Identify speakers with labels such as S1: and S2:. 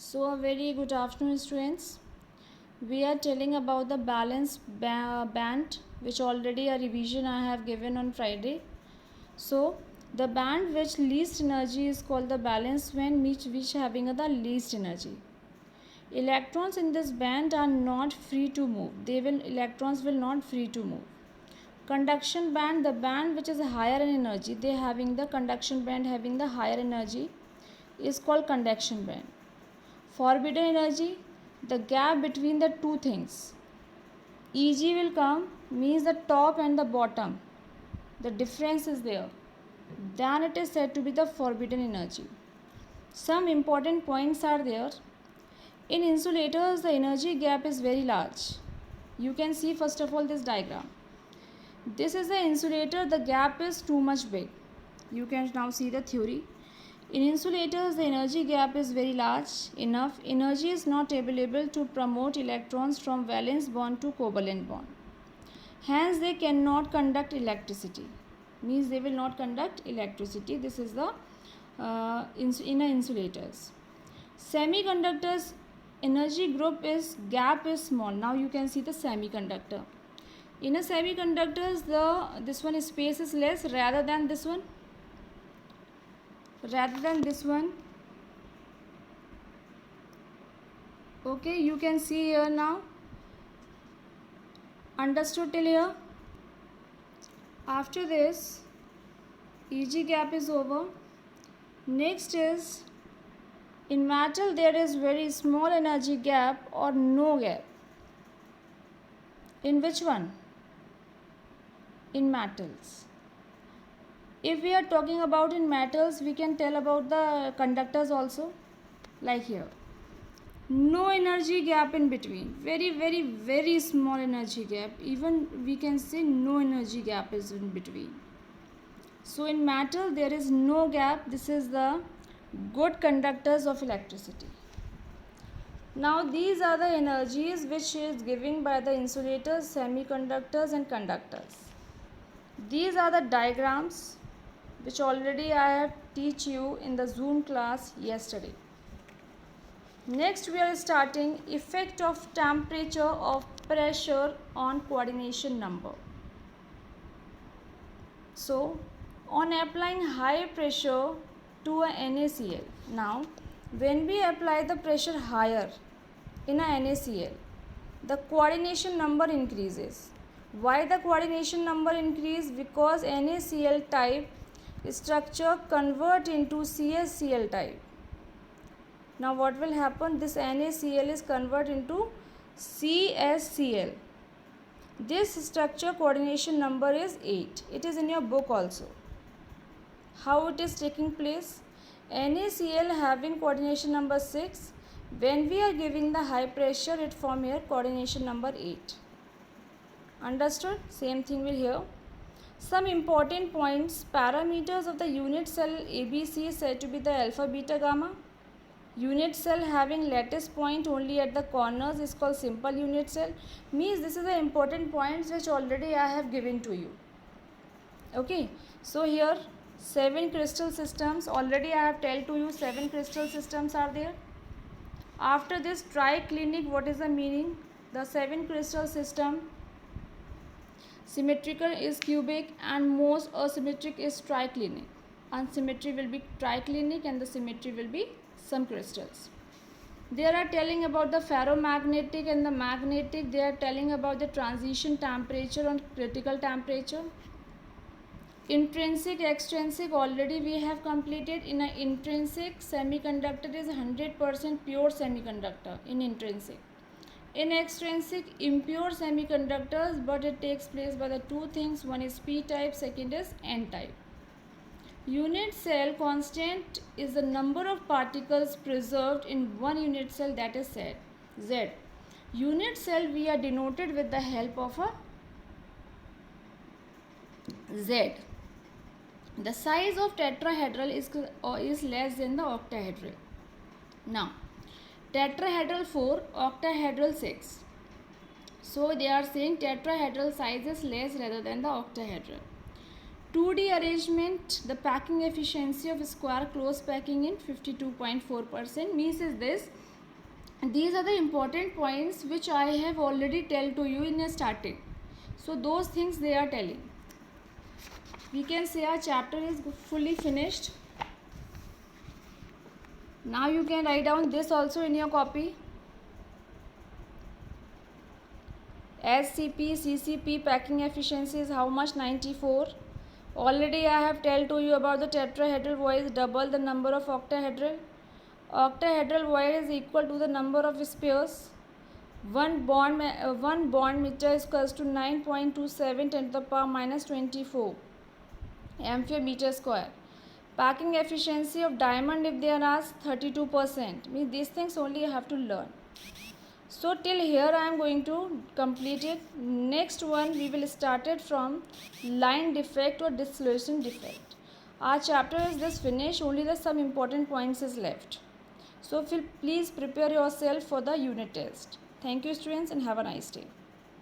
S1: So a very good afternoon, students. We are telling about the balance band, which already a revision I have given on Friday. So the band which least energy is called the balance band, which having the least energy. Electrons in this band are not free to move. Electrons will not free to move. Conduction band, the band which is higher in energy, they having the conduction band having the higher energy is called conduction band. Forbidden energy, the gap between the two things. Eg will come, means the top and the bottom. The difference is there. Then it is said to be the forbidden energy. Some important points are there. In insulators, the energy gap is very large. You can see first of all this diagram. This is the insulator, the gap is too much big. You can now see the theory. In insulators, the energy gap is very large enough. Energy is not available to promote electrons from valence bond to covalent bond. Hence, they cannot conduct electricity. Means they will not conduct electricity. This is the in insulators. Semiconductors, energy gap is small. Now you can see the semiconductor. In a semiconductors, this one space is less rather than this one. Okay, you can see here now. Understood till here? After this, Eg gap is over. Next is, in metal there is very small energy gap or no gap. In which one? In metals. If we are talking about in metals, we can tell about the conductors also, like here. No energy gap in between. Very small energy gap. Even we can say no energy gap is in between. So in metal there is no gap. This is the good conductors of electricity. Now these are the energies which is given by the insulators, semiconductors and conductors. These are the diagrams which already I have teach you in the Zoom class yesterday. Next we are starting effect of temperature of pressure on coordination number. So on applying high pressure to a NaCl. Now when we apply the pressure higher in a NaCl, the coordination number increases. Why the coordination number increase? Because NaCl type structure convert into CaCl type. Now what will happen? This NaCl is convert into CaCl. This structure coordination number is 8. It is in your book also. How it is taking place? NaCl having coordination number 6. When we are giving the high pressure, it form here coordination number 8. Understood? Same thing will here. Some important points. Parameters of the unit cell ABC is said to be the alpha, beta, gamma. Unit cell having lattice point only at the corners is called simple unit cell. Means this is the important points which already I have given to you. Okay. So here 7 crystal systems. Already I have told to you 7 crystal systems are there. After this triclinic, what is the meaning? The 7 crystal system. Symmetrical is cubic and most asymmetric is triclinic. Unsymmetry will be triclinic and the symmetry will be some crystals. They are telling about the ferromagnetic and the magnetic. They are telling about the transition temperature and critical temperature. Intrinsic, extrinsic already we have completed. In an intrinsic, semiconductor is 100% pure semiconductor in intrinsic. In extrinsic, impure semiconductors, but it takes place by the two things. One is p type, second is n type. Unit cell constant is the number of particles preserved in one unit cell, that is Z. Unit cell we are denoted with the help of a Z. The size of tetrahedral is less than the octahedral. Now tetrahedral 4, octahedral 6. So they are saying tetrahedral size is less rather than the octahedral. 2D arrangement, the packing efficiency of square close packing in 52.4% means is this. these are the important points which I have already tell to you in the starting. So those things they are telling. We can say our chapter is fully finished. Now you can write down this also in your copy. SCP, CCP packing efficiency is how much? 94. Already I have told to you about the tetrahedral void is double the number of octahedral. Octahedral void is equal to the number of spheres. One bond meter is equals to 9.27 10 to the power minus 24 ampere meter square. Packing efficiency of diamond, if they are asked, 32%. Means these things only you have to learn. So till here I am going to complete it. Next one we will start it from line defect or dissolution defect. Our chapter is this finished. Only the some important points is left. So please prepare yourself for the unit test. Thank you students and have a nice day.